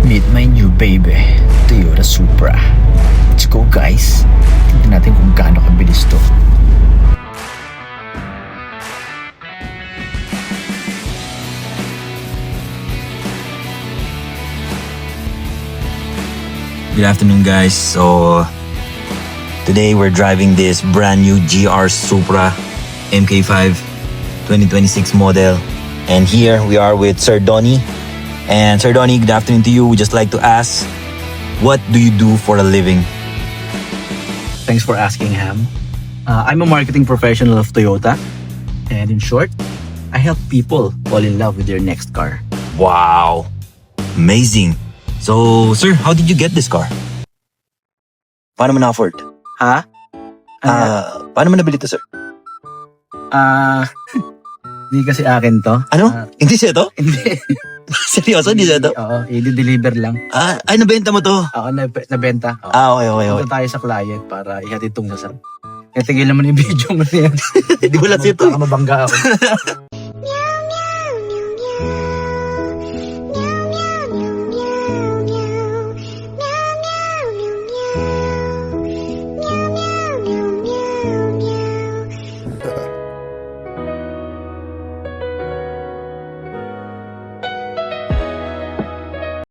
Meet my new baby, Toyota Supra. Let's go guys. Tingnan natin kung gaano kabilis to. Good afternoon guys. So today we're driving this brand new GR Supra MK5 2026 model. And here we are with Sir Donnie. And Sir Donnie, good afternoon to you. We'd just like to ask, what do you do for a living? Thanks for asking, Ham. I'm a marketing professional of Toyota. And in short, I help people fall in love with their next car. Wow, amazing. So sir, how did you get this car? Paano mo na-afford? Ha? Paano mo nabili to, sir? Hindi kasi akin to. Ano? Hindi siya to? Hindi. Seryoso, hindi siya to? Oo, i-deliver lang. Ay, nabenta mo to? Ako nabenta. Okay. Punta tayo sa client para ihatid itong sasarap. Kaya tigilan mo na yung video mo na yan. Hindi wala siya to. Baka mabangga ako.